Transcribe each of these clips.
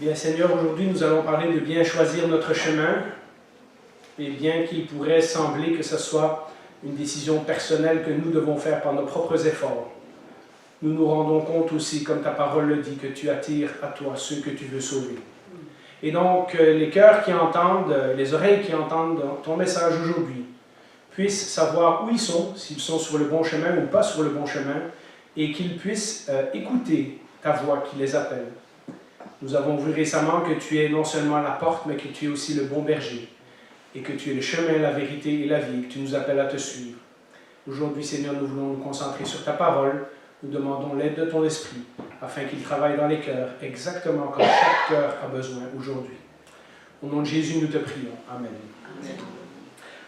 Bien Seigneur, aujourd'hui nous allons parler de bien choisir notre chemin, et bien qu'il pourrait sembler que ce soit une décision personnelle que nous devons faire par nos propres efforts, nous nous rendons compte aussi, comme ta parole le dit, que tu attires à toi ceux que tu veux sauver. Et donc, les cœurs qui entendent, les oreilles qui entendent ton message aujourd'hui, puissent savoir où ils sont, s'ils sont sur le bon chemin ou pas sur le bon chemin, et qu'ils puissent écouter ta voix qui les appelle. Nous avons vu récemment que tu es non seulement la porte, mais que tu es aussi le bon berger, et que tu es le chemin, la vérité et la vie, et que tu nous appelles à te suivre. Aujourd'hui, Seigneur, nous voulons nous concentrer sur ta parole. Nous demandons l'aide de ton esprit, afin qu'il travaille dans les cœurs, exactement comme chaque cœur a besoin aujourd'hui. Au nom de Jésus, nous te prions. Amen. Amen.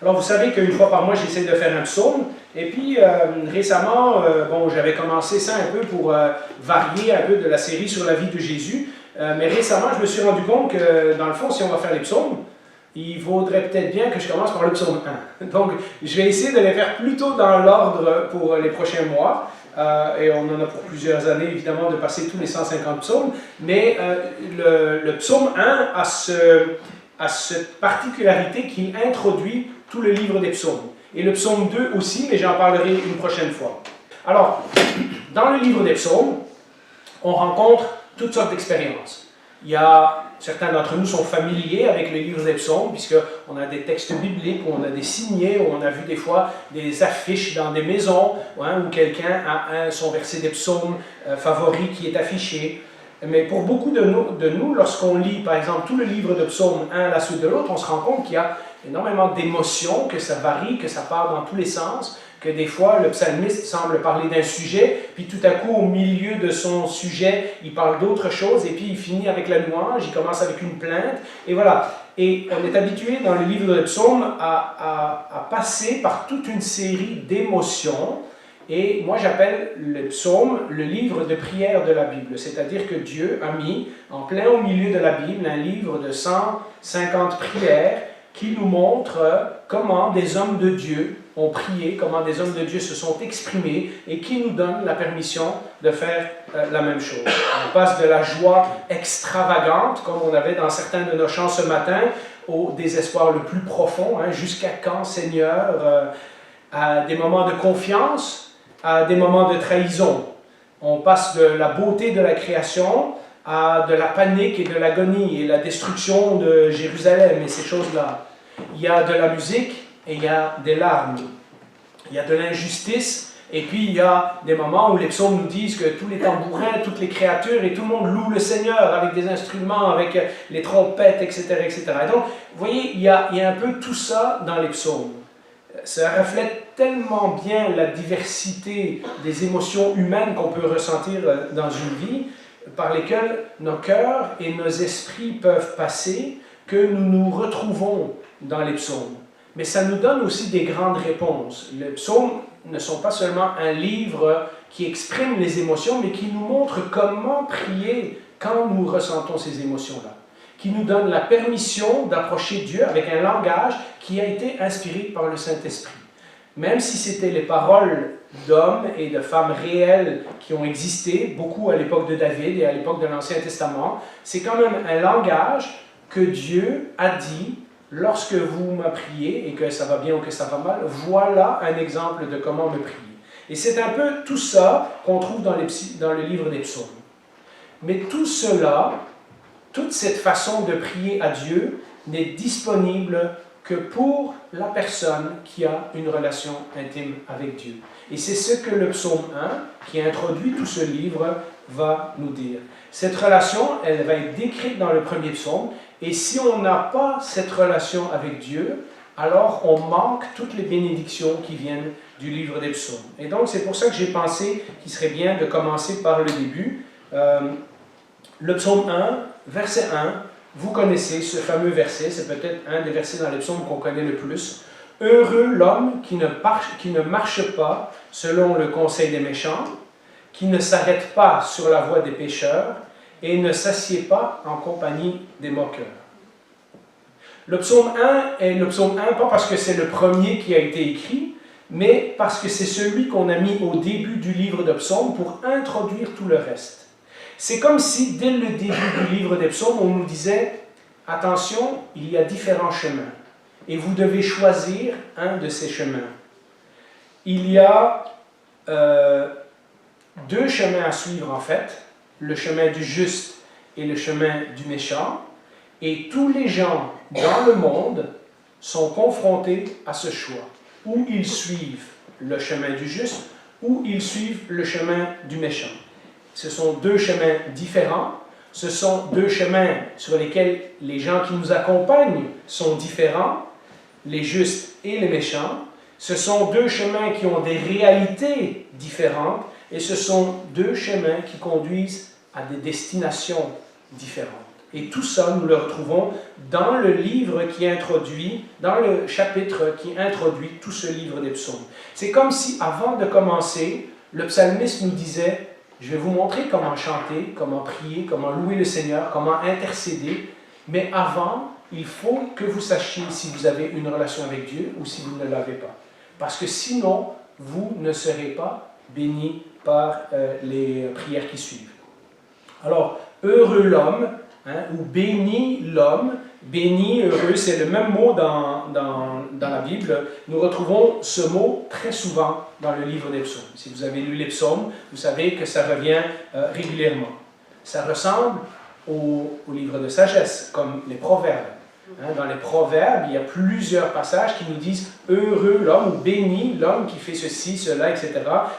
Alors, vous savez qu'une fois par mois, j'essaie de faire un psaume. Et puis, récemment, j'avais commencé ça un peu pour varier un peu de la série sur la vie de Jésus. Mais récemment, je me suis rendu compte que, dans le fond, si on va faire les psaumes, il vaudrait peut-être bien que je commence par le psaume 1. Donc, je vais essayer de les faire plutôt dans l'ordre pour les prochains mois. Et on en a pour plusieurs années, évidemment, de passer tous les 150 psaumes. Mais le psaume 1 a cette particularité qu'il introduit tout le livre des psaumes. Et le psaume 2 aussi, mais j'en parlerai une prochaine fois. Alors, dans le livre des psaumes, on rencontre toutes sortes d'expériences. Certains d'entre nous sont familiers avec le livre des psaumes, puisqu'on a des textes bibliques, où on a des signets, où on a vu des fois des affiches dans des maisons, où quelqu'un a son verset des psaumes favori qui est affiché. Mais pour beaucoup de nous, lorsqu'on lit par exemple tout le livre de psaumes un à la suite de l'autre, on se rend compte qu'il y a énormément d'émotions, que ça varie, que ça part dans tous les sens, que des fois le psalmiste semble parler d'un sujet, puis tout à coup au milieu de son sujet, il parle d'autre chose, et puis il finit avec la louange, il commence avec une plainte, et voilà. Et on est habitué dans le livre de psaumes à passer par toute une série d'émotions, et moi j'appelle le psaume le livre de prière de la Bible, c'est-à-dire que Dieu a mis en plein au milieu de la Bible un livre de 150 prières qui nous montre comment des hommes de Dieu ont prié, comment des hommes de Dieu se sont exprimés et qui nous donne la permission de faire la même chose. On passe de la joie extravagante, comme on avait dans certains de nos chants ce matin, au désespoir le plus profond, jusqu'à quand, Seigneur, à des moments de confiance, à des moments de trahison. On passe de la beauté de la création à de la panique et de l'agonie et la destruction de Jérusalem et ces choses-là. Il y a de la musique et il y a des larmes. Il y a de l'injustice et puis il y a des moments où les psaumes nous disent que tous les tambourins, toutes les créatures et tout le monde loue le Seigneur avec des instruments, avec les trompettes, etc. etc. Et donc, vous voyez, il y a un peu tout ça dans les psaumes. Ça reflète tellement bien la diversité des émotions humaines qu'on peut ressentir dans une vie, par lesquelles nos cœurs et nos esprits peuvent passer, que nous nous retrouvons dans les psaumes. Mais ça nous donne aussi des grandes réponses. Les psaumes ne sont pas seulement un livre qui exprime les émotions, mais qui nous montre comment prier quand nous ressentons ces émotions-là, qui nous donne la permission d'approcher Dieu avec un langage qui a été inspiré par le Saint-Esprit. Même si c'était les paroles d'hommes et de femmes réelles qui ont existé, beaucoup à l'époque de David et à l'époque de l'Ancien Testament, c'est quand même un langage que Dieu a dit, lorsque vous me priez et que ça va bien ou que ça va mal, voilà un exemple de comment me prier. Et c'est un peu tout ça qu'on trouve dans le livre des psaumes. Mais tout cela, toute cette façon de prier à Dieu n'est disponible que pour la personne qui a une relation intime avec Dieu. Et c'est ce que le psaume 1, qui introduit tout ce livre, va nous dire. Cette relation, elle va être décrite dans le premier psaume, et si on n'a pas cette relation avec Dieu, alors on manque toutes les bénédictions qui viennent du livre des psaumes. Et donc c'est pour ça que j'ai pensé qu'il serait bien de commencer par le début. Le psaume 1, verset 1, vous connaissez ce fameux verset, c'est peut-être un des versets dans les psaumes qu'on connaît le plus. « Heureux l'homme qui ne marche pas selon le conseil des méchants, qui ne s'arrête pas sur la voie des pécheurs et ne s'assied pas en compagnie des moqueurs. » Le psaume 1 est le psaume 1, pas parce que c'est le premier qui a été écrit, mais parce que c'est celui qu'on a mis au début du livre de psaumes pour introduire tout le reste. C'est comme si, dès le début du livre des psaumes, on nous disait « Attention, il y a différents chemins, et vous devez choisir un de ces chemins. » Il y a deux chemins à suivre en fait, le chemin du juste et le chemin du méchant, et tous les gens dans le monde sont confrontés à ce choix, où ils suivent le chemin du juste, ou ils suivent le chemin du méchant. Ce sont deux chemins différents, ce sont deux chemins sur lesquels les gens qui nous accompagnent sont différents, les justes et les méchants. Ce sont deux chemins qui ont des réalités différentes, et ce sont deux chemins qui conduisent à des destinations différentes. Et tout ça, nous le retrouvons dans le livre qui introduit, dans le chapitre qui introduit tout ce livre des psaumes. C'est comme si, avant de commencer, le psalmiste nous disait « Je vais vous montrer comment chanter, comment prier, comment louer le Seigneur, comment intercéder, mais avant, il faut que vous sachiez si vous avez une relation avec Dieu ou si vous ne l'avez pas. Parce que sinon, vous ne serez pas bénis par les prières qui suivent. » Alors, heureux l'homme, ou béni l'homme, béni, heureux, c'est le même mot dans la Bible. Nous retrouvons ce mot très souvent dans le livre des psaumes. Si vous avez lu les psaumes, vous savez que ça revient régulièrement. Ça ressemble au livre de sagesse, comme les proverbes. Dans les proverbes, il y a plusieurs passages qui nous disent « heureux l'homme » ou « béni l'homme qui fait ceci, cela, etc. »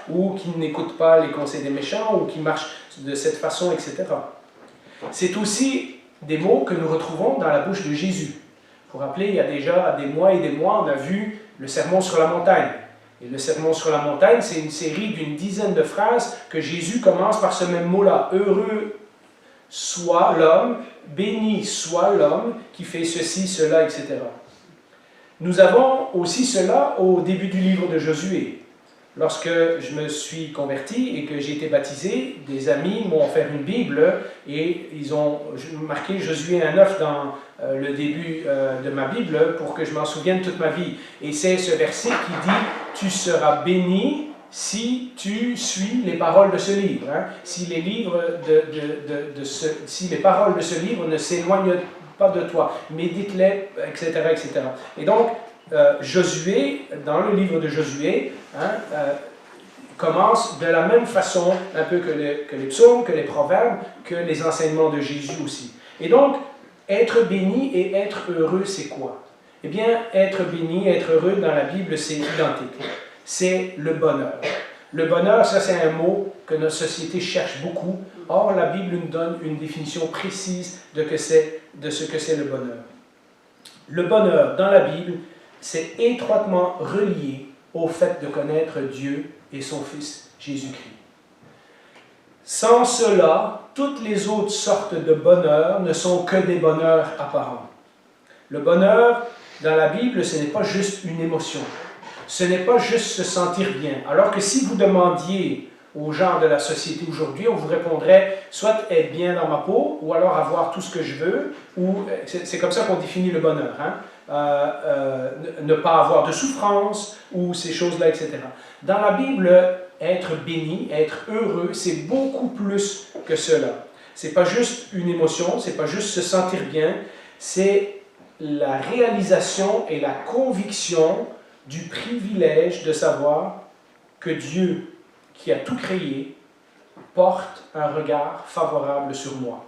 ou qui n'écoute pas les conseils des méchants ou qui marche de cette façon, etc. C'est aussi des mots que nous retrouvons dans la bouche de Jésus. Vous vous rappelez, il y a déjà des mois et des mois, on a vu le Sermon sur la montagne. Et le Sermon sur la montagne, c'est une série d'une dizaine de phrases que Jésus commence par ce même mot-là. « Heureux soit l'homme, béni soit l'homme qui fait ceci, cela, etc. » Nous avons aussi cela au début du livre de Josué. Lorsque je me suis converti et que j'ai été baptisé, des amis m'ont offert une Bible et ils ont marqué Josué 1,9 dans le début de ma Bible pour que je m'en souvienne toute ma vie. Et c'est ce verset qui dit « Tu seras béni si tu suis les paroles de ce livre. » Si si les paroles de ce livre ne s'éloignent pas de toi, médite-les, etc., etc. Et donc, Josué, dans le livre de Josué, commence de la même façon un peu que les psaumes, que les proverbes, que les enseignements de Jésus aussi. Et donc, être béni et être heureux, c'est quoi? Eh bien, être béni, être heureux dans la Bible, c'est identique. C'est le bonheur. Le bonheur, ça c'est un mot que notre société cherche beaucoup. Or, la Bible nous donne une définition précise de ce que c'est le bonheur. Le bonheur, dans la Bible, c'est étroitement relié au fait de connaître Dieu et son Fils Jésus-Christ. Sans cela, toutes les autres sortes de bonheur ne sont que des bonheurs apparents. Le bonheur, dans la Bible, ce n'est pas juste une émotion. Ce n'est pas juste se sentir bien. Alors que si vous demandiez aux gens de la société aujourd'hui, on vous répondrait soit être bien dans ma peau, ou alors avoir tout ce que je veux, ou c'est comme ça qu'on définit le bonheur. Ne pas avoir de souffrance, ou ces choses-là, etc. Dans la Bible, être béni, être heureux, c'est beaucoup plus que cela. C'est pas juste une émotion, c'est pas juste se sentir bien, c'est la réalisation et la conviction du privilège de savoir que Dieu, qui a tout créé, porte un regard favorable sur moi.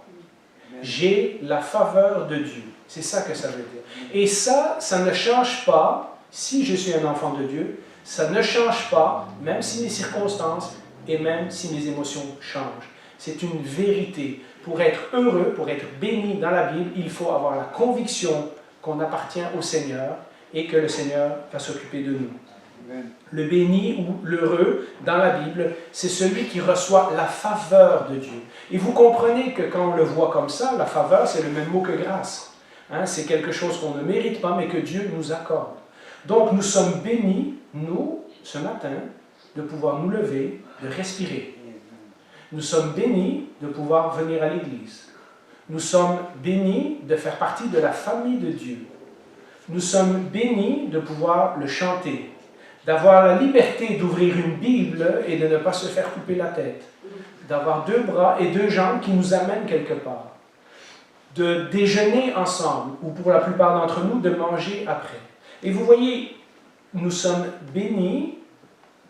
J'ai la faveur de Dieu. C'est ça que ça veut dire. Et ça ne change pas, si je suis un enfant de Dieu, ça ne change pas, même si mes circonstances et même si mes émotions changent. C'est une vérité. Pour être heureux, pour être béni dans la Bible, il faut avoir la conviction qu'on appartient au Seigneur et que le Seigneur va s'occuper de nous. Amen. Le béni ou l'heureux dans la Bible, c'est celui qui reçoit la faveur de Dieu. Et vous comprenez que quand on le voit comme ça, la faveur, c'est le même mot que grâce. C'est quelque chose qu'on ne mérite pas, mais que Dieu nous accorde. Donc nous sommes bénis, nous, ce matin, de pouvoir nous lever, de respirer. Nous sommes bénis de pouvoir venir à l'Église. Nous sommes bénis de faire partie de la famille de Dieu. Nous sommes bénis de pouvoir le chanter, d'avoir la liberté d'ouvrir une Bible et de ne pas se faire couper la tête. d'avoir 2 bras et 2 jambes qui nous amènent quelque part, de déjeuner ensemble, ou pour la plupart d'entre nous, de manger après. Et vous voyez, nous sommes bénis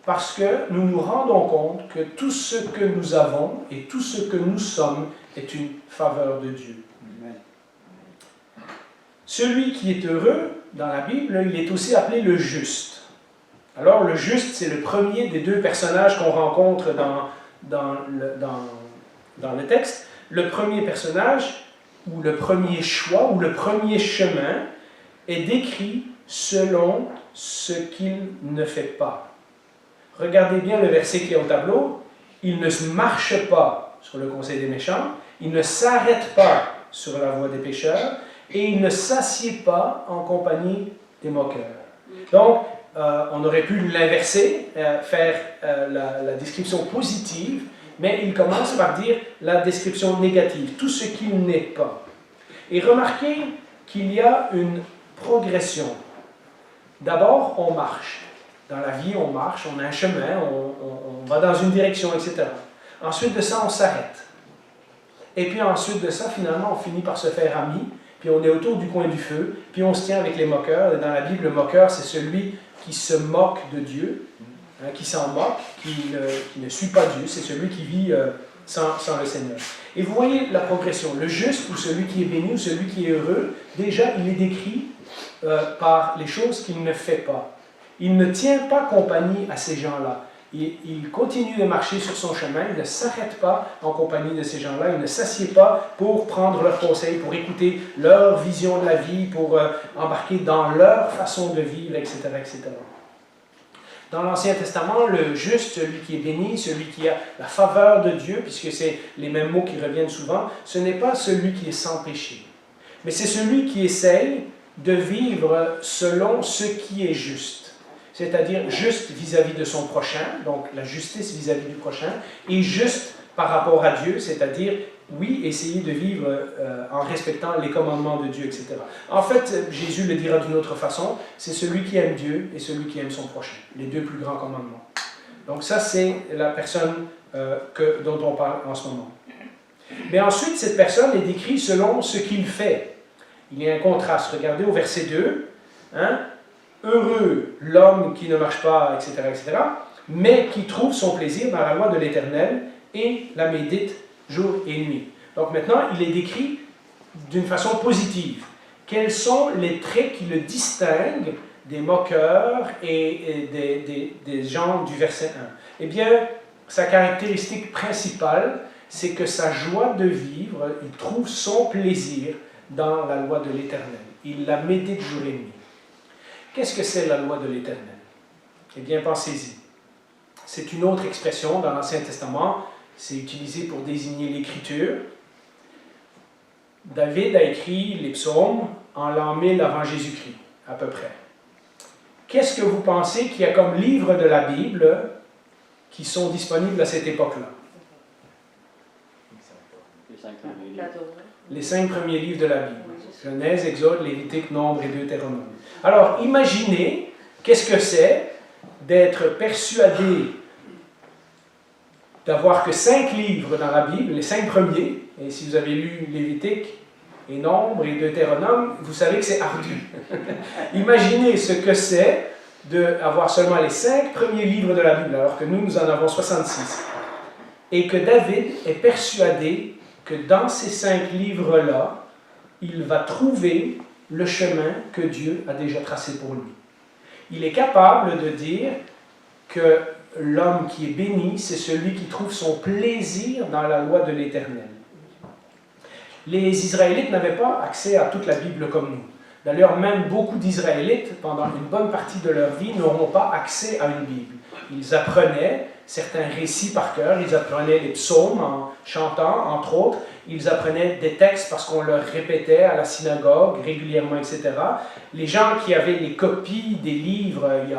parce que nous nous rendons compte que tout ce que nous avons et tout ce que nous sommes est une faveur de Dieu. Amen. Celui qui est heureux, dans la Bible, il est aussi appelé le juste. Alors, le juste, c'est le premier des 2 personnages qu'on rencontre dans le texte. Le premier personnage, ou le premier choix, ou le premier chemin, est décrit selon ce qu'il ne fait pas. Regardez bien le verset qui est au tableau. Il ne marche pas sur le conseil des méchants, il ne s'arrête pas sur la voie des pécheurs, et il ne s'assied pas en compagnie des moqueurs. Donc, on aurait pu l'inverser, faire la description positive, mais il commence par dire la description négative, tout ce qu'il n'est pas. Et remarquez qu'il y a une progression. D'abord, on marche. Dans la vie, on marche, on a un chemin, on va dans une direction, etc. Ensuite de ça, on s'arrête. Et puis ensuite de ça, finalement, on finit par se faire ami, puis on est autour du coin du feu, puis on se tient avec les moqueurs. Et dans la Bible, le moqueur, c'est celui qui se moque de Dieu, qui s'en moque, qui ne suit pas Dieu, c'est celui qui vit sans le Seigneur. Et vous voyez la progression. Le juste, ou celui qui est béni, ou celui qui est heureux, déjà, il est décrit par les choses qu'il ne fait pas. Il ne tient pas compagnie à ces gens-là. Il continue de marcher sur son chemin, il ne s'arrête pas en compagnie de ces gens-là, il ne s'assied pas pour prendre leurs conseils, pour écouter leur vision de la vie, pour embarquer dans leur façon de vivre, etc., etc. Dans l'Ancien Testament, le juste, celui qui est béni, celui qui a la faveur de Dieu, puisque c'est les mêmes mots qui reviennent souvent, ce n'est pas celui qui est sans péché, mais c'est celui qui essaye de vivre selon ce qui est juste. C'est-à-dire juste vis-à-vis de son prochain, donc la justice vis-à-vis du prochain, et juste par rapport à Dieu, c'est-à-dire, oui, essayer de vivre en respectant les commandements de Dieu, etc. En fait, Jésus le dira d'une autre façon, c'est celui qui aime Dieu et celui qui aime son prochain, les 2 plus grands commandements. Donc ça, c'est la personne dont on parle en ce moment. Mais ensuite, cette personne est décrite selon ce qu'il fait. Il y a un contraste. Regardez au verset 2, hein? Heureux l'homme qui ne marche pas, etc., etc., mais qui trouve son plaisir dans la loi de l'Éternel et la médite jour et nuit. Donc maintenant, il est décrit d'une façon positive. Quels sont les traits qui le distinguent des moqueurs et des gens du verset 1? Eh bien, sa caractéristique principale, c'est que sa joie de vivre, il trouve son plaisir dans la loi de l'Éternel. Il la médite jour et nuit. Qu'est-ce que c'est la loi de l'Éternel? Eh bien, pensez-y. C'est une autre expression dans l'Ancien Testament. C'est utilisé pour désigner l'Écriture. David a écrit les psaumes en l'an 1000 avant Jésus-Christ, à peu près. Qu'est-ce que vous pensez qu'il y a comme livres de la Bible qui sont disponibles à cette époque-là? Les 5 premiers livres de la Bible. Genèse, Exode, Lévitique, Nombre et Deutéronome. Alors, imaginez qu'est-ce que c'est d'être persuadé d'avoir que 5 livres dans la Bible, les 5 premiers, et si vous avez lu Lévitique et Nombre et Deutéronome, vous savez que c'est ardu. Imaginez ce que c'est d'avoir seulement les 5 premiers livres de la Bible, alors que nous en avons 66. Et que David est persuadé que dans ces 5 livres-là, il va trouver le chemin que Dieu a déjà tracé pour lui. Il est capable de dire que l'homme qui est béni, c'est celui qui trouve son plaisir dans la loi de l'Éternel. Les Israélites n'avaient pas accès à toute la Bible comme nous. D'ailleurs, même beaucoup d'Israélites, pendant une bonne partie de leur vie, n'auront pas accès à une Bible. Ils apprenaient certains récits par cœur, ils apprenaient les psaumes en chantant, entre autres, ils apprenaient des textes parce qu'on leur répétait à la synagogue régulièrement, etc. Les gens qui avaient les copies des livres il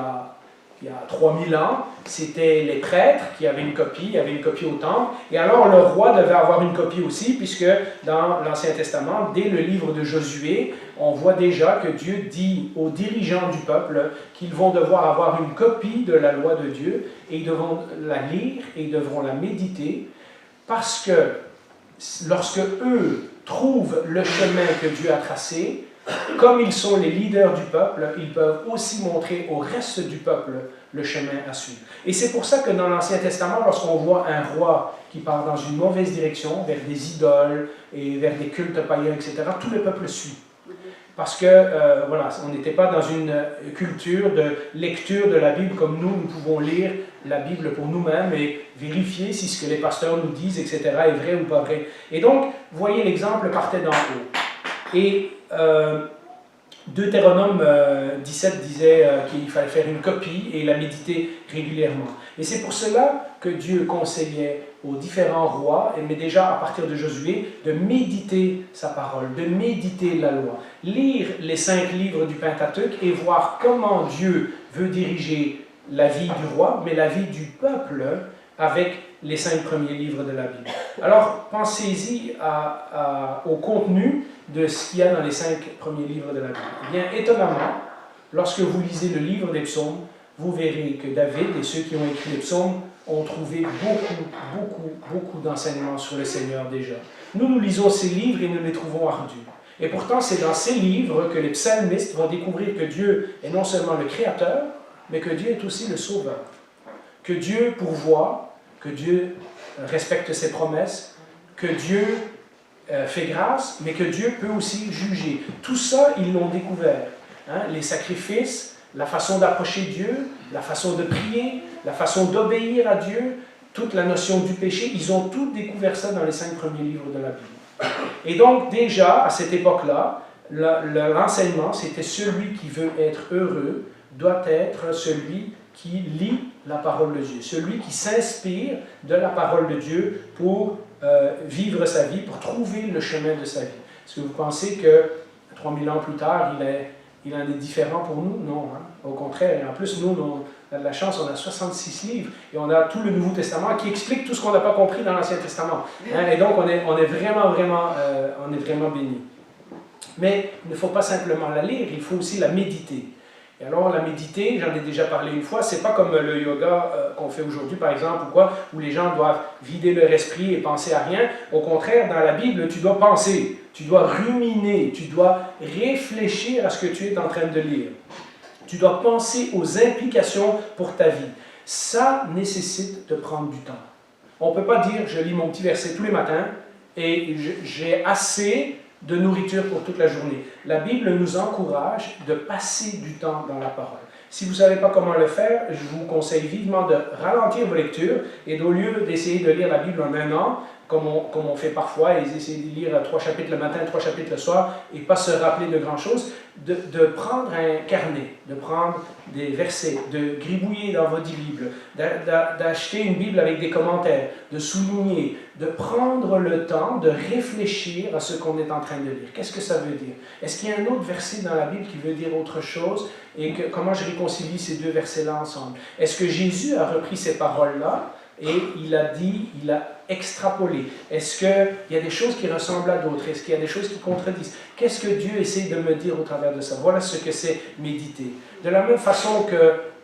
y a 3000 ans, c'était les prêtres qui avaient une copie, il y avait une copie au temple, et alors le roi devait avoir une copie aussi, puisque dans l'Ancien Testament, dès le livre de Josué, on voit déjà que Dieu dit aux dirigeants du peuple qu'ils vont devoir avoir une copie de la loi de Dieu, et ils devront la lire et ils devront la méditer parce que lorsque eux trouvent le chemin que Dieu a tracé, comme ils sont les leaders du peuple, ils peuvent aussi montrer au reste du peuple le chemin à suivre. Et c'est pour ça que dans l'Ancien Testament, lorsqu'on voit un roi qui part dans une mauvaise direction, vers des idoles et vers des cultes païens, etc., tout le peuple suit. Parce que, voilà, on n'était pas dans une culture de lecture de la Bible comme nous pouvons lire la Bible pour nous-mêmes et vérifier si ce que les pasteurs nous disent, etc., est vrai ou pas vrai. Et donc, voyez, l'exemple partait d'en haut. Et Deutéronome 17 disait qu'il fallait faire une copie et la méditer régulièrement. Et c'est pour cela que Dieu conseillait aux différents rois, mais déjà à partir de Josué, de méditer sa parole, de méditer la loi. Lire les 5 livres du Pentateuque et voir comment Dieu veut diriger la vie du roi, mais la vie du peuple avec les 5 premiers livres de la Bible. Alors, pensez-y au contenu de ce qu'il y a dans les 5 premiers livres de la Bible. Eh bien, étonnamment, lorsque vous lisez le livre des psaumes, vous verrez que David et ceux qui ont écrit les psaumes ont trouvé beaucoup d'enseignements sur le Seigneur déjà. Nous lisons ces livres et nous les trouvons ardus. Et pourtant, c'est dans ces livres que les psalmistes vont découvrir que Dieu est non seulement le Créateur, mais que Dieu est aussi le Sauveur. Que Dieu pourvoit, que Dieu respecte ses promesses, que Dieu fait grâce, mais que Dieu peut aussi juger. Tout ça, ils l'ont découvert. Hein? Les sacrifices, la façon d'approcher Dieu, la façon de prier, la façon d'obéir à Dieu, toute la notion du péché, ils ont tout découvert ça dans les 5 premiers livres de la Bible. Et donc déjà, à cette époque-là, l'enseignement, c'était celui qui veut être heureux, doit être celui qui lit la parole de Dieu, celui qui s'inspire de la parole de Dieu pour vivre sa vie, pour trouver le chemin de sa vie. Est-ce que vous pensez que 3000 ans plus tard, il en est différent pour nous? Non, hein? Au contraire. Et en plus, nous, on a de la chance, on a 66 livres et on a tout le Nouveau Testament qui explique tout ce qu'on n'a pas compris dans l'Ancien Testament. Hein? Et donc, on est vraiment bénis. Mais il ne faut pas simplement la lire, il faut aussi la méditer. Et alors, la méditer, j'en ai déjà parlé une fois, c'est pas comme le yoga qu'on fait aujourd'hui, par exemple, ou quoi, où les gens doivent vider leur esprit et penser à rien. Au contraire, dans la Bible, tu dois penser, tu dois ruminer, tu dois réfléchir à ce que tu es en train de lire. Tu dois penser aux implications pour ta vie. Ça nécessite de prendre du temps. On ne peut pas dire, je lis mon petit verset tous les matins et j'ai assez de nourriture pour toute la journée. La Bible nous encourage de passer du temps dans la parole. Si vous ne savez pas comment le faire, je vous conseille vivement de ralentir vos lectures et au lieu d'essayer de lire la Bible en un an, comme on fait parfois, et essayer de lire 3 chapitres le matin, 3 chapitres le soir, et pas se rappeler de grand-chose, de prendre un carnet, de prendre des versets, de gribouiller dans votre Bible, d'acheter une Bible avec des commentaires, de souligner, de prendre le temps de réfléchir à ce qu'on est en train de lire. Qu'est-ce que ça veut dire? Est-ce qu'il y a un autre verset dans la Bible qui veut dire autre chose? Et comment je réconcilie ces 2 versets-là ensemble? Est-ce que Jésus a repris ces paroles-là et il a extrapolé? Est-ce qu'il y a des choses qui ressemblent à d'autres? Est-ce qu'il y a des choses qui contredisent? Qu'est-ce que Dieu essaie de me dire au travers de ça? Voilà ce que c'est méditer. De la même façon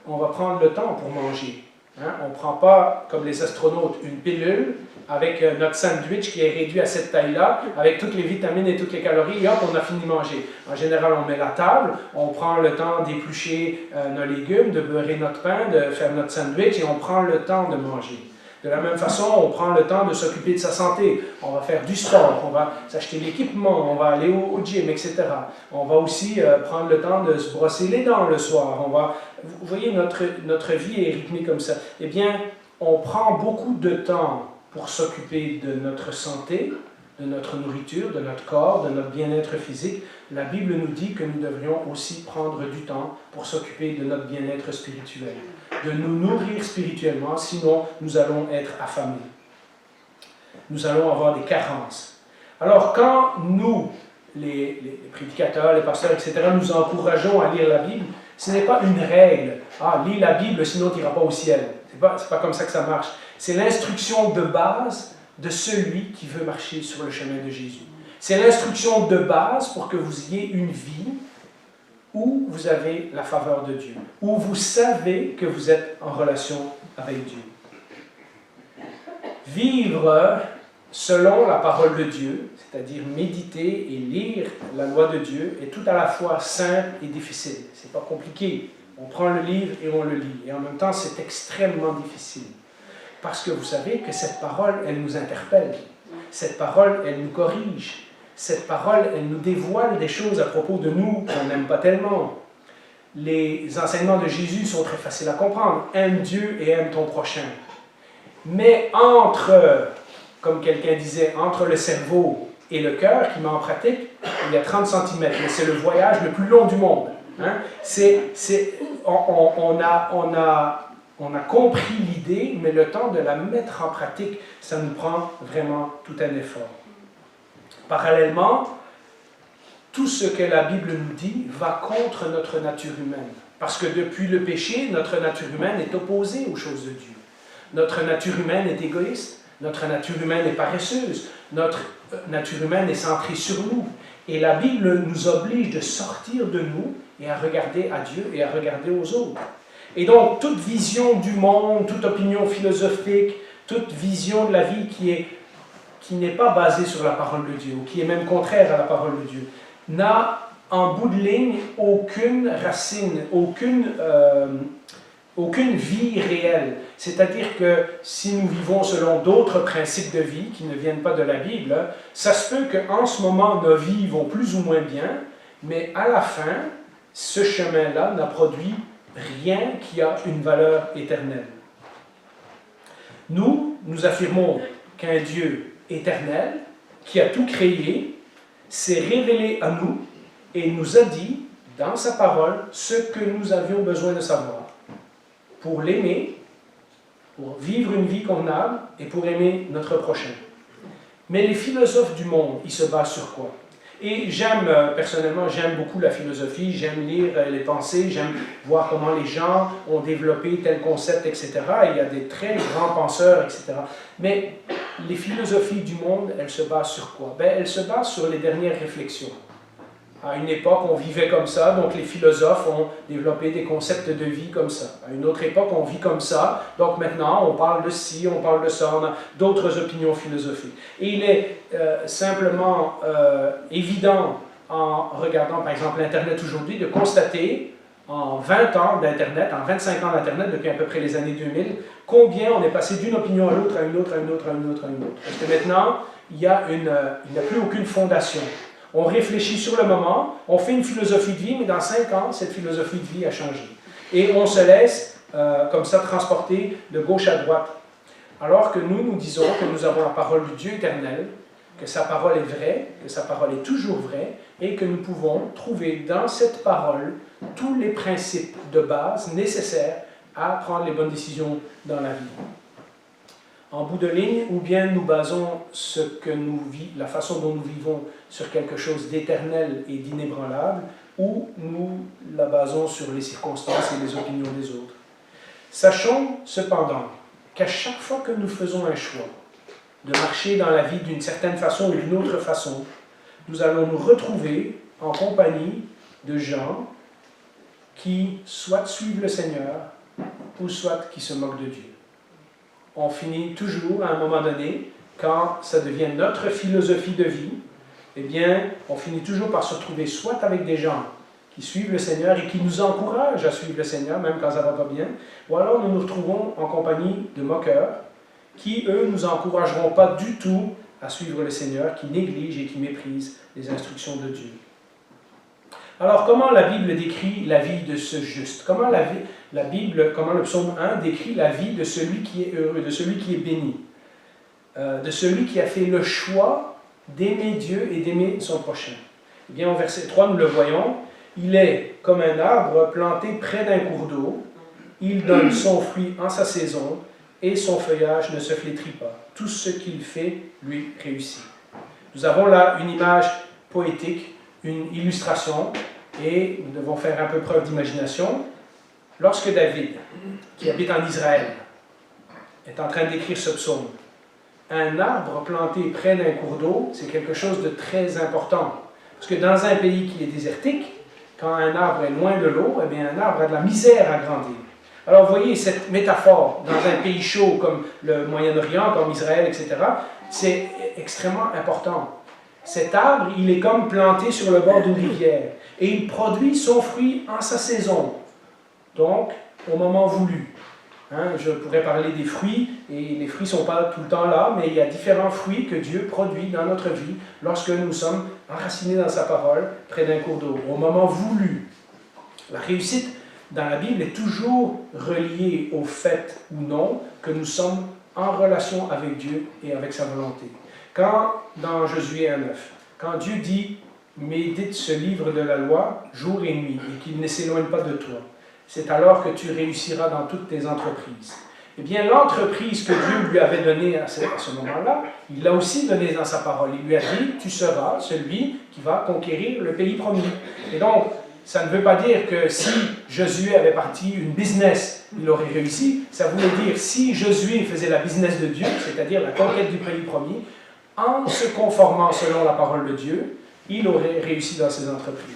qu'on va prendre le temps pour manger. Hein? On ne prend pas, comme les astronautes, une pilule avec notre sandwich qui est réduit à cette taille-là, avec toutes les vitamines et toutes les calories, et hop, on a fini de manger. En général, on met la table, on prend le temps d'éplucher nos légumes, de beurrer notre pain, de faire notre sandwich, et on prend le temps de manger. De la même façon, on prend le temps de s'occuper de sa santé. On va faire du sport, on va s'acheter l'équipement, on va aller au gym, etc. On va aussi prendre le temps de se brosser les dents le soir. Vous voyez, notre vie est rythmée comme ça. Eh bien, on prend beaucoup de temps pour s'occuper de notre santé, de notre nourriture, de notre corps, de notre bien-être physique. La Bible nous dit que nous devrions aussi prendre du temps pour s'occuper de notre bien-être spirituel, de nous nourrir spirituellement, sinon nous allons être affamés. Nous allons avoir des carences. Alors quand nous, les prédicateurs, les pasteurs, etc., nous encourageons à lire la Bible, ce n'est pas une règle. Ah, lis la Bible, sinon tu n'iras pas au ciel. C'est pas comme ça que ça marche. C'est l'instruction de base de celui qui veut marcher sur le chemin de Jésus. C'est l'instruction de base pour que vous ayez une vie où vous avez la faveur de Dieu, où vous savez que vous êtes en relation avec Dieu. Vivre selon la parole de Dieu, c'est-à-dire méditer et lire la loi de Dieu, est tout à la fois simple et difficile. C'est pas compliqué. On prend le livre et on le lit. Et en même temps, c'est extrêmement difficile. Parce que vous savez que cette parole, elle nous interpelle. Cette parole, elle nous corrige. Cette parole, elle nous dévoile des choses à propos de nous qu'on n'aime pas tellement. Les enseignements de Jésus sont très faciles à comprendre. Aime Dieu et aime ton prochain. Mais comme quelqu'un disait, entre le cerveau et le cœur, qui met en pratique, il y a 30 cm. Mais c'est le voyage le plus long du monde. Hein? On a compris l'idée, mais le temps de la mettre en pratique, ça nous prend vraiment tout un effort. Parallèlement, tout ce que la Bible nous dit va contre notre nature humaine. Parce que depuis le péché, notre nature humaine est opposée aux choses de Dieu. Notre nature humaine est égoïste, notre nature humaine est paresseuse, notre nature humaine est centrée sur nous. Et la Bible nous oblige de sortir de nous et à regarder à Dieu et à regarder aux autres. Et donc, toute vision du monde, toute opinion philosophique, toute vision de la vie qui n'est pas basée sur la parole de Dieu, ou qui est même contraire à la parole de Dieu, n'a en bout de ligne aucune racine, aucune vie réelle. C'est-à-dire que si nous vivons selon d'autres principes de vie qui ne viennent pas de la Bible, ça se peut qu'en ce moment, nos vies vont plus ou moins bien, mais à la fin, ce chemin-là n'a produit rien qui a une valeur éternelle. Nous affirmons qu'un Dieu éternel, qui a tout créé, s'est révélé à nous et nous a dit, dans sa parole, ce que nous avions besoin de savoir pour l'aimer, pour vivre une vie convenable et pour aimer notre prochain. Mais les philosophes du monde, ils se basent sur quoi? Et personnellement, j'aime beaucoup la philosophie, j'aime lire les pensées, j'aime voir comment les gens ont développé tel concept, etc. Et il y a des très grands penseurs, etc. Mais les philosophies du monde, elles se basent sur quoi? Elles se basent sur les dernières réflexions. À une époque, on vivait comme ça, donc les philosophes ont développé des concepts de vie comme ça. À une autre époque, on vit comme ça, donc maintenant, on parle de ci, on parle de ça, on a d'autres opinions philosophiques. Et il est simplement évident, en regardant par exemple l'Internet aujourd'hui, de constater en 20 ans d'Internet, en 25 ans d'Internet, depuis à peu près les années 2000, combien on est passé d'une opinion à l'autre, à une autre, à une autre, à une autre, à une autre. Parce que maintenant, il n'y a plus aucune fondation. On réfléchit sur le moment, on fait une philosophie de vie, mais dans 5 ans, cette philosophie de vie a changé. Et on se laisse comme ça transporter de gauche à droite. Alors que nous disons que nous avons la parole du Dieu éternel, que sa parole est vraie, que sa parole est toujours vraie, et que nous pouvons trouver dans cette parole tous les principes de base nécessaires à prendre les bonnes décisions dans la vie. En bout de ligne, ou bien nous basons la façon dont nous vivons sur quelque chose d'éternel et d'inébranlable, ou nous la basons sur les circonstances et les opinions des autres. Sachons cependant qu'à chaque fois que nous faisons un choix de marcher dans la vie d'une certaine façon ou d'une autre façon, nous allons nous retrouver en compagnie de gens qui soit suivent le Seigneur ou soit qui se moquent de Dieu. On finit toujours, à un moment donné, quand ça devient notre philosophie de vie, eh bien, on finit toujours par se retrouver soit avec des gens qui suivent le Seigneur et qui nous encouragent à suivre le Seigneur, même quand ça ne va pas bien, ou alors nous nous retrouvons en compagnie de moqueurs qui, eux, ne nous encourageront pas du tout à suivre le Seigneur, qui négligent et qui méprisent les instructions de Dieu. Alors, comment la Bible décrit la vie de ce juste? Comment comment le psaume 1 décrit la vie de celui qui est heureux, de celui qui est béni, de celui qui a fait le choix d'aimer Dieu et d'aimer son prochain? Eh bien, au verset 3, nous le voyons, il est comme un arbre planté près d'un cours d'eau, il donne son fruit en sa saison, et son feuillage ne se flétrit pas. Tout ce qu'il fait lui réussit. Nous avons là une image poétique, une illustration, et nous devons faire un peu preuve d'imagination. Lorsque David, qui habite en Israël, est en train d'écrire ce psaume, un arbre planté près d'un cours d'eau, c'est quelque chose de très important. Parce que dans un pays qui est désertique, quand un arbre est loin de l'eau, eh bien un arbre a de la misère à grandir. Alors, vous voyez, cette métaphore, dans un pays chaud comme le Moyen-Orient, comme Israël, etc., c'est extrêmement important. Cet arbre, il est comme planté sur le bord d'une rivière, et il produit son fruit en sa saison, donc au moment voulu. Je pourrais parler des fruits, et les fruits ne sont pas tout le temps là, mais il y a différents fruits que Dieu produit dans notre vie lorsque nous sommes enracinés dans sa parole, près d'un cours d'eau, au moment voulu. La réussite dans la Bible est toujours reliée au fait ou non que nous sommes en relation avec Dieu et avec sa volonté. Quand, dans Josué 1,9, quand Dieu dit « Médite ce livre de la loi jour et nuit, et qu'il ne s'éloigne pas de toi », c'est alors que tu réussiras dans toutes tes entreprises. Eh bien, l'entreprise que Dieu lui avait donnée à ce moment-là, il l'a aussi donnée dans sa parole. Il lui a dit, tu seras celui qui va conquérir le pays promis. Et donc, ça ne veut pas dire que si Josué avait parti une business, il aurait réussi. Ça voulait dire, si Josué faisait la business de Dieu, c'est-à-dire la conquête du pays promis, en se conformant selon la parole de Dieu, il aurait réussi dans ses entreprises.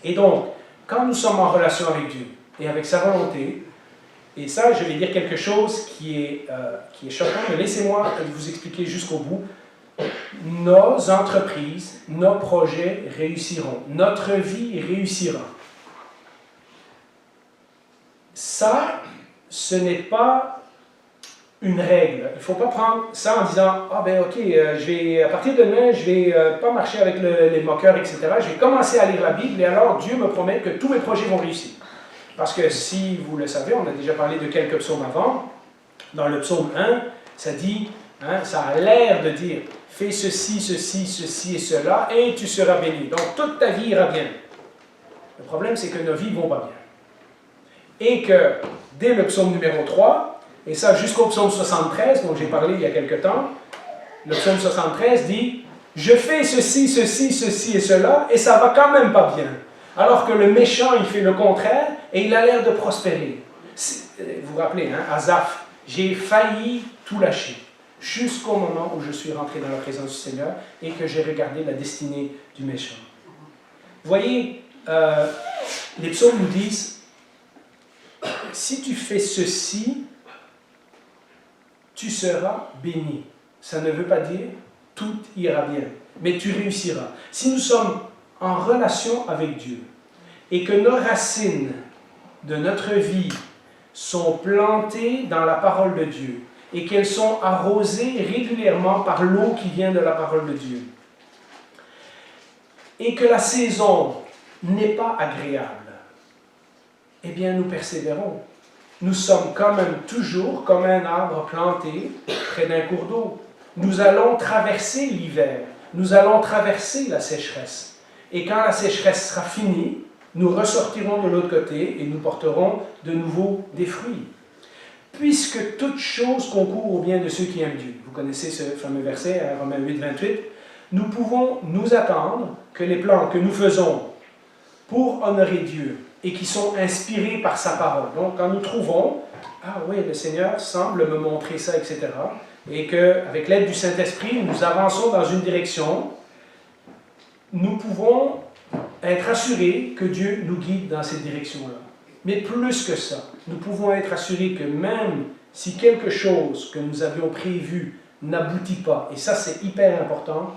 Et donc, quand nous sommes en relation avec Dieu et avec sa volonté, et ça, je vais dire quelque chose qui est choquant, mais laissez-moi vous expliquer jusqu'au bout. Nos entreprises, nos projets réussiront. Notre vie réussira. Ça, ce n'est pas une règle. Il ne faut pas prendre ça en disant « Ah ben ok, à partir de demain, je ne vais pas marcher avec les moqueurs, etc. Je vais commencer à lire la Bible et alors Dieu me promet que tous mes projets vont réussir. » Parce que si vous le savez, on a déjà parlé de quelques psaumes avant. Dans le psaume 1, ça dit, ça a l'air de dire « Fais ceci, ceci, ceci et cela et tu seras béni. » Donc toute ta vie ira bien. Le problème, c'est que nos vies ne vont pas bien. Et que dès le psaume numéro 3, et ça jusqu'au psaume 73, dont j'ai parlé il y a quelque temps, le psaume 73 dit « Je fais ceci, ceci, ceci et cela, et ça va quand même pas bien. » Alors que le méchant, il fait le contraire, et il a l'air de prospérer. Vous vous rappelez, Asaph, j'ai failli tout lâcher, jusqu'au moment où je suis rentré dans la présence du Seigneur, et que j'ai regardé la destinée du méchant. Vous voyez, les psaumes nous disent, si tu fais ceci, tu seras béni. Ça ne veut pas dire tout ira bien, mais tu réussiras. Si nous sommes en relation avec Dieu et que nos racines de notre vie sont plantées dans la parole de Dieu et qu'elles sont arrosées régulièrement par l'eau qui vient de la parole de Dieu et que la saison n'est pas agréable, eh bien nous persévérons. Nous sommes quand même toujours comme un arbre planté près d'un cours d'eau. Nous allons traverser l'hiver, nous allons traverser la sécheresse. Et quand la sécheresse sera finie, nous ressortirons de l'autre côté et nous porterons de nouveau des fruits. Puisque toute chose concourt au bien de ceux qui aiment Dieu. Vous connaissez ce fameux verset, Romains 8, 28. Nous pouvons nous attendre que les plans que nous faisons pour honorer Dieu et qui sont inspirés par sa parole. Donc, quand nous trouvons, ah oui, le Seigneur semble me montrer ça, etc., et qu'avec l'aide du Saint-Esprit, nous avançons dans une direction, nous pouvons être assurés que Dieu nous guide dans cette direction-là. Mais plus que ça, nous pouvons être assurés que même si quelque chose que nous avions prévu n'aboutit pas, et ça c'est hyper important,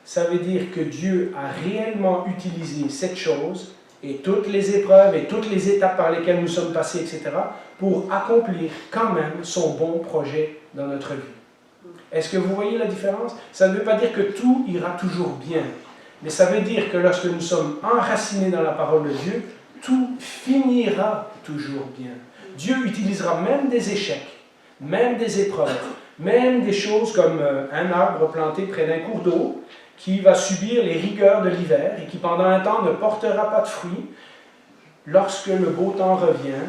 ça veut dire que Dieu a réellement utilisé cette chose et toutes les épreuves et toutes les étapes par lesquelles nous sommes passés, etc., pour accomplir quand même son bon projet dans notre vie. Est-ce que vous voyez la différence? Ça ne veut pas dire que tout ira toujours bien, mais ça veut dire que lorsque nous sommes enracinés dans la parole de Dieu, tout finira toujours bien. Dieu utilisera même des échecs, même des épreuves, même des choses comme un arbre planté près d'un cours d'eau qui va subir les rigueurs de l'hiver et qui pendant un temps ne portera pas de fruits. Lorsque le beau temps revient,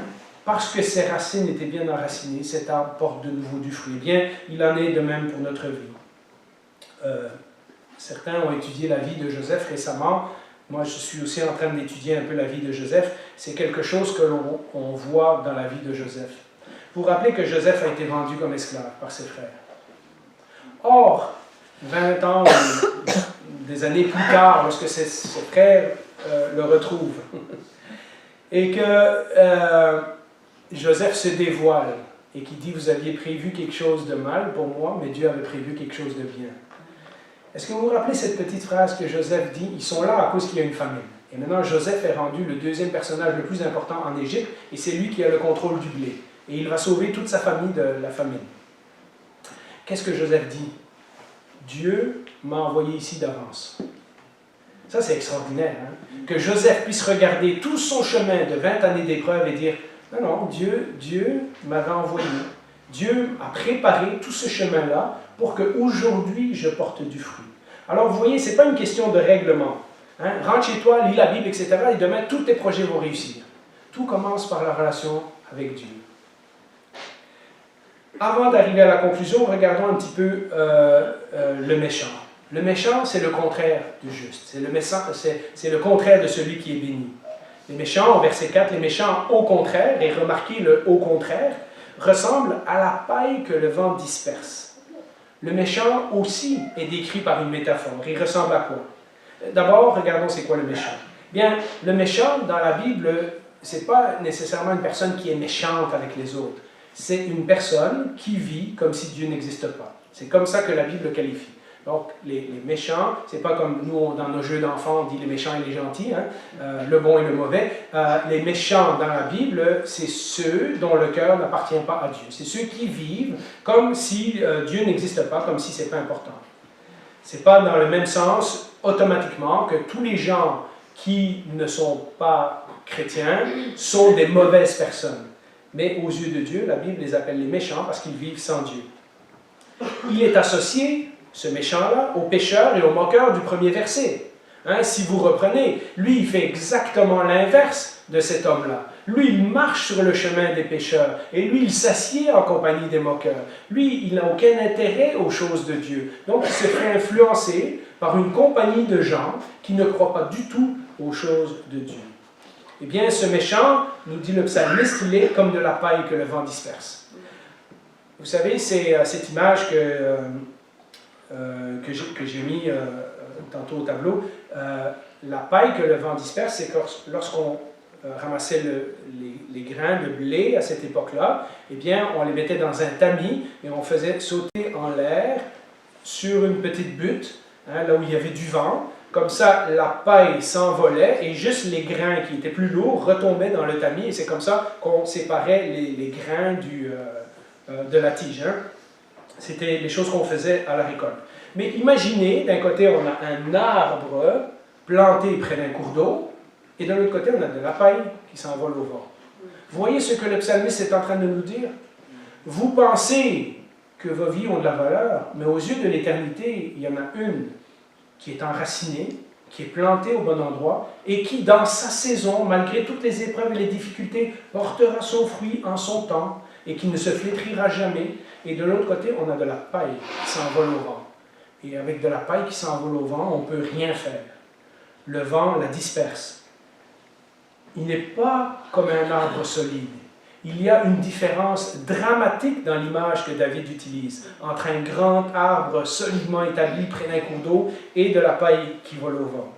parce que ses racines étaient bien enracinées, cet arbre porte de nouveau du fruit. Eh bien, il en est de même pour notre vie. Certains ont étudié la vie de Joseph récemment. Moi, je suis aussi en train d'étudier un peu la vie de Joseph. C'est quelque chose que l'on voit dans la vie de Joseph. Vous vous rappelez que Joseph a été vendu comme esclave par ses frères. Or, 20 ans ou des années plus tard, lorsque ses frères le retrouvent, et que Joseph se dévoile et qui dit « Vous aviez prévu quelque chose de mal pour moi, mais Dieu avait prévu quelque chose de bien. » Est-ce que vous vous rappelez cette petite phrase que Joseph dit « Ils sont là à cause qu'il y a une famine. » Et maintenant, Joseph est rendu le deuxième personnage le plus important en Égypte, et c'est lui qui a le contrôle du blé. Et il va sauver toute sa famille de la famine. Qu'est-ce que Joseph dit? Dieu m'a envoyé ici d'avance. Ça, c'est extraordinaire. Hein? Que Joseph puisse regarder tout son chemin de 20 années d'épreuve et dire « Non, non, Dieu m'avait envoyé. Dieu a préparé tout ce chemin-là pour qu'aujourd'hui, je porte du fruit. » Alors, vous voyez, ce n'est pas une question de règlement. Hein? Rentre chez toi, lis la Bible, etc. Et demain, tous tes projets vont réussir. Tout commence par la relation avec Dieu. Avant d'arriver à la conclusion, regardons un petit peu le méchant. Le méchant, c'est le contraire du juste. C'est le contraire de celui qui est béni. Les méchants, au verset 4, les méchants au contraire, et remarquez le au contraire, ressemblent à la paille que le vent disperse. Le méchant aussi est décrit par une métaphore. Il ressemble à quoi? D'abord, regardons c'est quoi le méchant. Bien, le méchant, dans la Bible, ce n'est pas nécessairement une personne qui est méchante avec les autres. C'est une personne qui vit comme si Dieu n'existe pas. C'est comme ça que la Bible le qualifie. Donc, les méchants, c'est pas comme nous, dans nos jeux d'enfants, on dit les méchants et les gentils, hein, le bon et le mauvais. Les méchants dans la Bible, c'est ceux dont le cœur n'appartient pas à Dieu. C'est ceux qui vivent comme si Dieu n'existe pas, comme si c'est pas important. C'est pas dans le même sens, automatiquement, que tous les gens qui ne sont pas chrétiens sont des mauvaises personnes. Mais aux yeux de Dieu, la Bible les appelle les méchants parce qu'ils vivent sans Dieu. Il est associé, ce méchant-là, aux pécheurs et aux moqueurs du premier verset. Hein, si vous reprenez, lui, il fait exactement l'inverse de cet homme-là. Lui, il marche sur le chemin des pécheurs et lui, il s'assied en compagnie des moqueurs. Lui, il n'a aucun intérêt aux choses de Dieu. Donc, il se fait influencer par une compagnie de gens qui ne croient pas du tout aux choses de Dieu. Eh bien, ce méchant, nous dit le psalmiste, il est comme de la paille que le vent disperse. Vous savez, c'est cette image que j'ai mis tantôt au tableau. La paille que le vent disperse, c'est que lorsqu'on ramassait les grains de blé à cette époque-là, eh bien, on les mettait dans un tamis et on faisait sauter en l'air sur une petite butte, hein, là où il y avait du vent. Comme ça, la paille s'envolait et juste les grains qui étaient plus lourds retombaient dans le tamis et c'est comme ça qu'on séparait les grains de la tige. Hein. C'était les choses qu'on faisait à la récolte. Mais imaginez, d'un côté, on a un arbre planté près d'un cours d'eau et de l'autre côté, on a de la paille qui s'envole au vent. Vous voyez ce que le psalmiste est en train de nous dire? Vous pensez que vos vies ont de la valeur, mais aux yeux de l'éternité, il y en a une qui est enracinée, qui est plantée au bon endroit, et qui, dans sa saison, malgré toutes les épreuves et les difficultés, portera son fruit en son temps, et qui ne se flétrira jamais. Et de l'autre côté, on a de la paille qui s'envole au vent. Et avec de la paille qui s'envole au vent, on ne peut rien faire. Le vent la disperse. Il n'est pas comme un arbre solide. Il y a une différence dramatique dans l'image que David utilise entre un grand arbre solidement établi près d'un cours d'eau et de la paille qui vole au vent.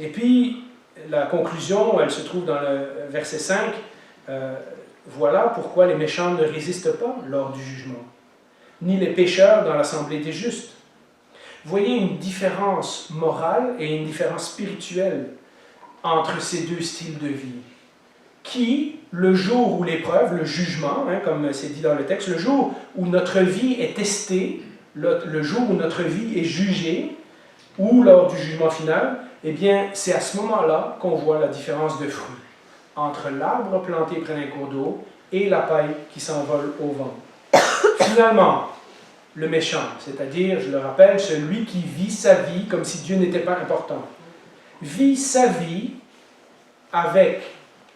Et puis, la conclusion, elle se trouve dans le verset 5. Voilà pourquoi les méchants ne résistent pas lors du jugement, ni les pécheurs dans l'assemblée des justes. Vous voyez une différence morale et une différence spirituelle entre ces deux styles de vie. Qui, le jour où l'épreuve, le jugement, hein, comme c'est dit dans le texte, le jour où notre vie est testée, le jour où notre vie est jugée, ou lors du jugement final, eh bien, c'est à ce moment-là qu'on voit la différence de fruits entre l'arbre planté près d'un cours d'eau et la paille qui s'envole au vent. Finalement, le méchant, c'est-à-dire, je le rappelle, celui qui vit sa vie comme si Dieu n'était pas important, vit sa vie avec,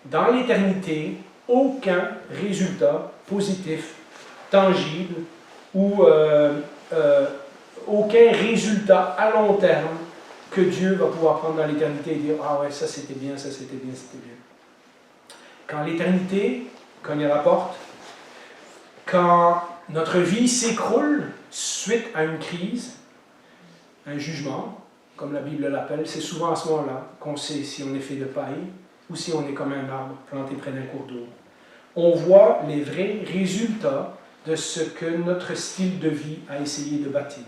dans l'éternité, aucun résultat positif, tangible, ou aucun résultat à long terme que Dieu va pouvoir prendre dans l'éternité et dire « Ah ouais, ça c'était bien, ça c'était bien, c'était bien. » Quand l'éternité cogne à la porte, quand notre vie s'écroule suite à une crise, un jugement, comme la Bible l'appelle, c'est souvent à ce moment-là qu'on sait si on est fait de paille ou si on est comme un arbre planté près d'un cours d'eau. on voit les vrais résultats de ce que notre style de vie a essayé de bâtir.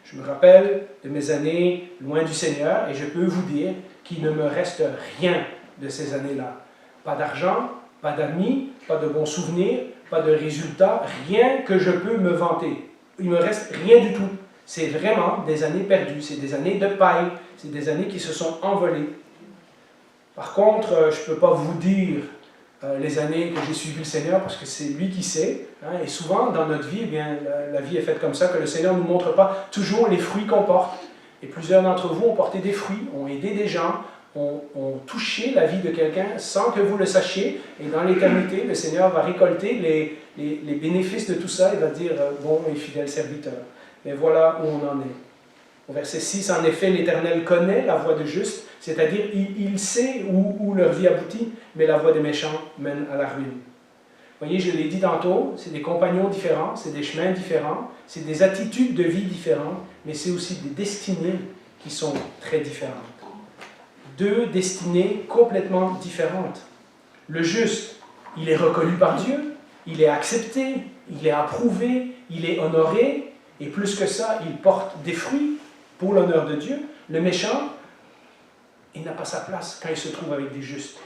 Je me rappelle de mes années loin du Seigneur et je peux vous dire qu'il ne me reste rien de ces années-là. Pas d'argent, pas d'amis, pas de bons souvenirs, pas de résultats, rien que je peux me vanter. Il ne me reste rien du tout. C'est vraiment des années perdues, c'est des années de paille, c'est des années qui se sont envolées. Par contre, je ne peux pas vous dire les années que j'ai suivi le Seigneur, parce que c'est lui qui sait. Hein, et souvent, dans notre vie, eh bien, la vie est faite comme ça, que le Seigneur ne nous montre pas toujours les fruits qu'on porte. Et plusieurs d'entre vous ont porté des fruits, ont aidé des gens, ont touché la vie de quelqu'un sans que vous le sachiez. Et dans l'éternité, le Seigneur va récolter les bénéfices de tout ça et va dire « bon et fidèle serviteur ». Mais voilà où on en est. Au verset 6, en effet, l'Éternel connaît la voie de juste, c'est-à-dire il sait où leur vie aboutit, mais la voie des méchants mène à la ruine. Vous voyez, je l'ai dit tantôt, c'est des compagnons différents, c'est des chemins différents, c'est des attitudes de vie différentes, mais c'est aussi des destinées qui sont très différentes. Deux destinées complètement différentes. Le juste, il est reconnu par Dieu, il est accepté, il est approuvé, il est honoré, et plus que ça, il porte des fruits pour l'honneur de Dieu. Le méchant, il n'a pas sa place quand il se trouve avec des justes.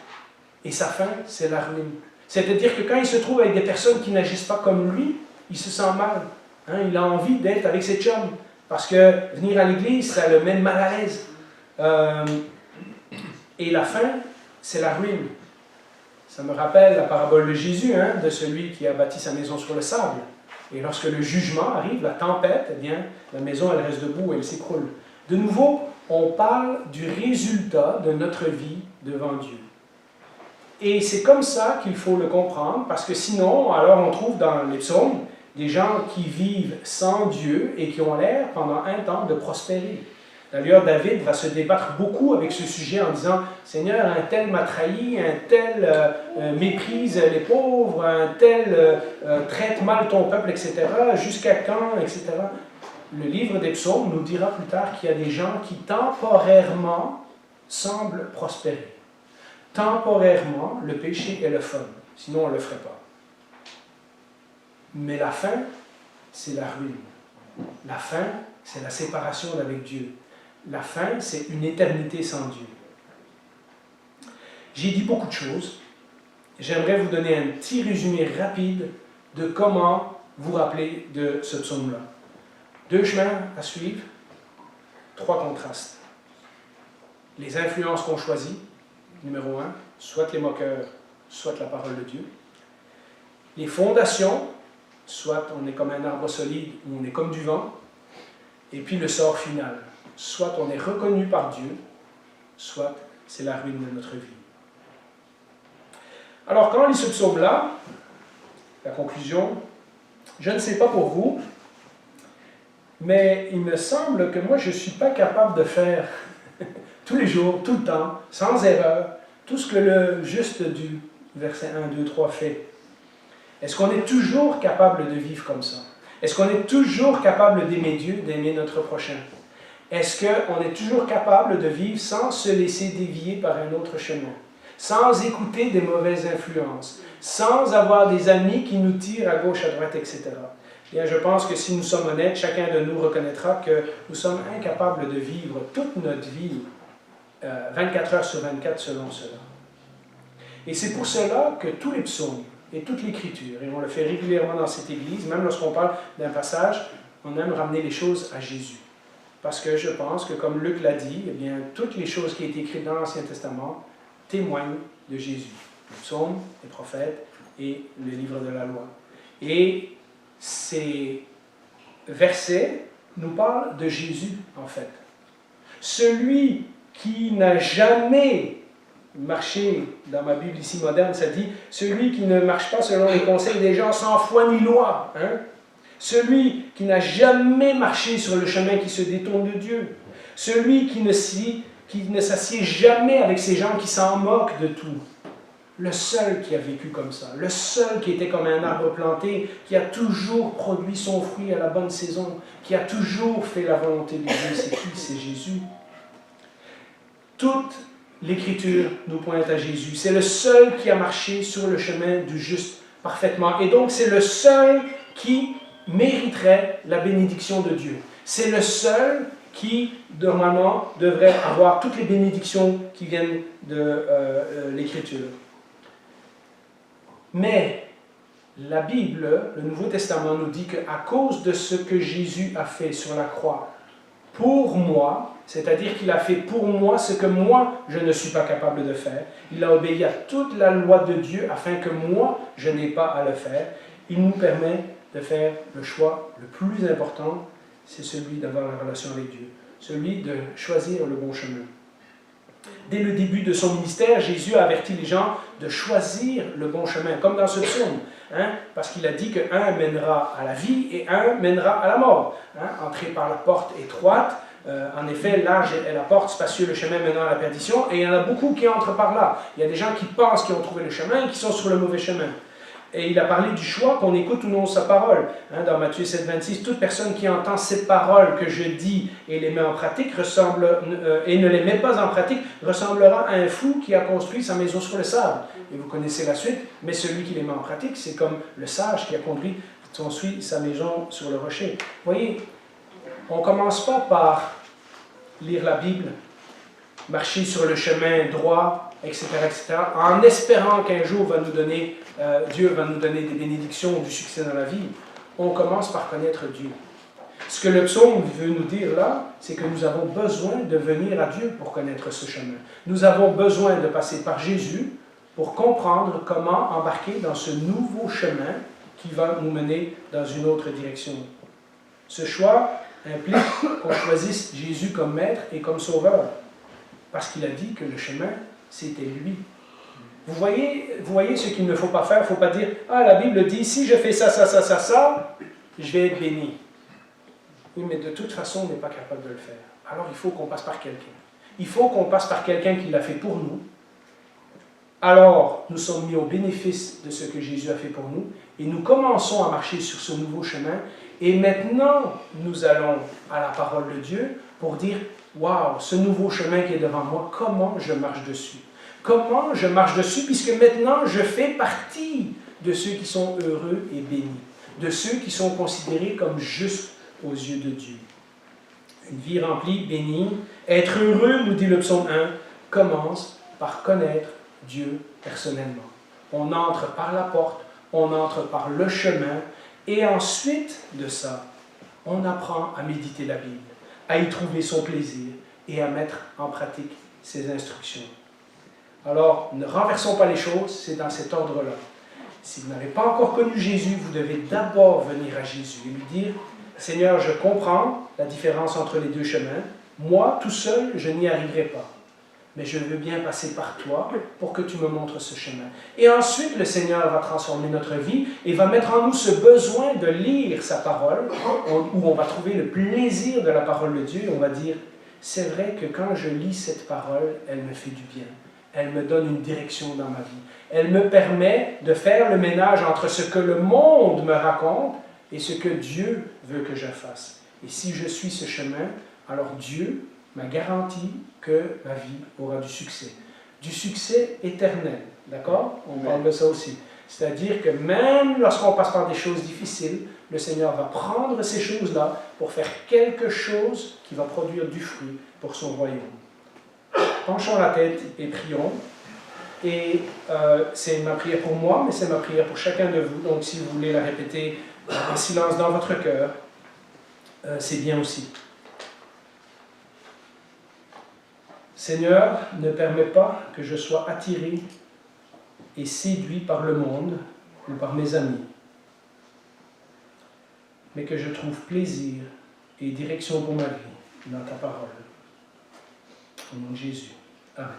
Et sa fin, c'est la ruine. C'est-à-dire que quand il se trouve avec des personnes qui n'agissent pas comme lui, il se sent mal. Hein, il a envie d'être avec ses chums. Parce que venir à l'église, ça le met mal à l'aise. Et la fin, c'est la ruine. Ça me rappelle la parabole de Jésus, hein, de celui qui a bâti sa maison sur le sable. Et lorsque le jugement arrive, la tempête, eh bien, la maison, elle reste debout, elle s'écroule. De nouveau, on parle du résultat de notre vie devant Dieu. Et c'est comme ça qu'il faut le comprendre, parce que sinon, alors on trouve dans les psaumes des gens qui vivent sans Dieu et qui ont l'air, pendant un temps, de prospérer. D'ailleurs, David va se débattre beaucoup avec ce sujet en disant « Seigneur, un tel m'a trahi, un tel méprise les pauvres, un tel traite mal ton peuple, etc. Jusqu'à quand, etc. » Le livre des psaumes nous dira plus tard qu'il y a des gens qui temporairement semblent prospérer. Temporairement, le péché est le fun, sinon on ne le ferait pas. Mais la fin, c'est la ruine. La fin, c'est la séparation d'avec Dieu. La fin, c'est une éternité sans Dieu. J'ai dit beaucoup de choses. J'aimerais vous donner un petit résumé rapide de comment vous rappeler de ce psaume-là. Deux chemins à suivre, trois contrastes. Les influences qu'on choisit, numéro 1, soit les moqueurs, soit la parole de Dieu. Les fondations, soit on est comme un arbre solide ou on est comme du vent. Et puis le sort final, soit on est reconnu par Dieu, soit c'est la ruine de notre vie. Alors quand on lit ce psaume-là, la conclusion, je ne sais pas pour vous, mais il me semble que moi je ne suis pas capable de faire tous les jours, tout le temps, sans erreur, tout ce que le juste du verset 1, 2, 3 fait. Est-ce qu'on est toujours capable de vivre comme ça? Est-ce qu'on est toujours capable d'aimer Dieu, d'aimer notre prochain? Est-ce qu'on est toujours capable de vivre sans se laisser dévier par un autre chemin? Sans écouter des mauvaises influences? Sans avoir des amis qui nous tirent à gauche, à droite, etc. Bien, je pense que si nous sommes honnêtes, chacun de nous reconnaîtra que nous sommes incapables de vivre toute notre vie 24 heures sur 24 selon cela. Et c'est pour cela que tous les psaumes et toute l'Écriture, et on le fait régulièrement dans cette Église, même lorsqu'on parle d'un passage, on aime ramener les choses à Jésus. Parce que je pense que, comme Luc l'a dit, eh bien, toutes les choses qui ont été écrites dans l'Ancien Testament témoignent de Jésus. Les psaumes, les prophètes et le livre de la loi. Et ces versets nous parlent de Jésus, en fait. Celui qui n'a jamais marché, dans ma Bible ici moderne, ça dit « celui qui ne marche pas selon les conseils des gens sans foi ni loi. Hein? » Celui qui n'a jamais marché sur le chemin qui se détourne de Dieu. Celui qui ne s'assied jamais avec ces gens qui s'en moquent de tout. Le seul qui a vécu comme ça. Le seul qui était comme un arbre planté, qui a toujours produit son fruit à la bonne saison, qui a toujours fait la volonté de Dieu. C'est qui? C'est Jésus. Toute l'Écriture nous pointe à Jésus. C'est le seul qui a marché sur le chemin du juste parfaitement. Et donc, c'est le seul qui mériterait la bénédiction de Dieu. C'est le seul qui, normalement, devrait avoir toutes les bénédictions qui viennent de l'Écriture. Mais la Bible, le Nouveau Testament nous dit qu'à cause de ce que Jésus a fait sur la croix pour moi, c'est-à-dire qu'il a fait pour moi ce que moi, je ne suis pas capable de faire, il a obéi à toute la loi de Dieu afin que moi, je n'ai pas à le faire, il nous permet de faire le choix le plus important, c'est celui d'avoir la relation avec Dieu, celui de choisir le bon chemin. Dès le début de son ministère, Jésus a averti les gens de choisir le bon chemin, comme dans ce psaume, parce qu'il a dit qu'un mènera à la vie et un mènera à la mort. Entrer par la porte étroite, en effet, large est la porte, spacieux le chemin menant à la perdition, et il y en a beaucoup qui entrent par là. Il y a des gens qui pensent qu'ils ont trouvé le chemin et qui sont sur le mauvais chemin. Et il a parlé du choix qu'on écoute ou non sa parole. Dans Matthieu 7, 26, toute personne qui entend ces paroles que je dis et les met en pratique et ne les met pas en pratique ressemblera à un fou qui a construit sa maison sur le sable. Et vous connaissez la suite, mais celui qui les met en pratique, c'est comme le sage qui a construit sa maison sur le rocher. Vous voyez, on ne commence pas par lire la Bible, marcher sur le chemin droit, etc., en espérant qu'un jour Dieu va nous donner des bénédictions, du succès dans la vie. On commence par connaître Dieu. Ce que le psaume veut nous dire là, c'est que nous avons besoin de venir à Dieu pour connaître ce chemin. Nous avons besoin de passer par Jésus pour comprendre comment embarquer dans ce nouveau chemin qui va nous mener dans une autre direction. Ce choix implique qu'on choisisse Jésus comme maître et comme sauveur, parce qu'il a dit que le chemin, c'était lui. Vous voyez ce qu'il ne faut pas faire. Il ne faut pas dire « Ah, la Bible dit, si je fais ça, je vais être béni. » Oui, mais de toute façon, on n'est pas capable de le faire. Alors, il faut qu'on passe par quelqu'un. Il faut qu'on passe par quelqu'un qui l'a fait pour nous. Alors, nous sommes mis au bénéfice de ce que Jésus a fait pour nous, et nous commençons à marcher sur ce nouveau chemin, et maintenant, nous allons à la parole de Dieu pour dire « Waouh, ce nouveau chemin qui est devant moi, comment je marche dessus ?» Comment je marche dessus, puisque maintenant je fais partie de ceux qui sont heureux et bénis, de ceux qui sont considérés comme justes aux yeux de Dieu. Une vie remplie, bénie, être heureux, nous dit le psaume 1, commence par connaître Dieu personnellement. On entre par la porte, on entre par le chemin, et ensuite de ça, on apprend à méditer la Bible, à y trouver son plaisir et à mettre en pratique ses instructions. Alors, ne renversons pas les choses, c'est dans cet ordre-là. Si vous n'avez pas encore connu Jésus, vous devez d'abord venir à Jésus et lui dire « Seigneur, je comprends la différence entre les deux chemins. Moi, tout seul, je n'y arriverai pas. Mais je veux bien passer par toi pour que tu me montres ce chemin. » Et ensuite, le Seigneur va transformer notre vie et va mettre en nous ce besoin de lire sa parole, où on va trouver le plaisir de la parole de Dieu et on va dire « C'est vrai que quand je lis cette parole, elle me fait du bien. » Elle me donne une direction dans ma vie. Elle me permet de faire le ménage entre ce que le monde me raconte et ce que Dieu veut que je fasse. Et si je suis ce chemin, alors Dieu m'a garanti que ma vie aura du succès. Du succès éternel. D'accord? On parle de ça aussi. C'est-à-dire que même lorsqu'on passe par des choses difficiles, le Seigneur va prendre ces choses-là pour faire quelque chose qui va produire du fruit pour son royaume. Penchons la tête et prions. Et c'est ma prière pour moi, mais c'est ma prière pour chacun de vous. Donc si vous voulez la répéter en silence dans votre cœur, c'est bien aussi. Seigneur, ne permets pas que je sois attiré et séduit par le monde ou par mes amis, mais que je trouve plaisir et direction pour ma vie dans ta parole. Au nom de Jésus. Amen.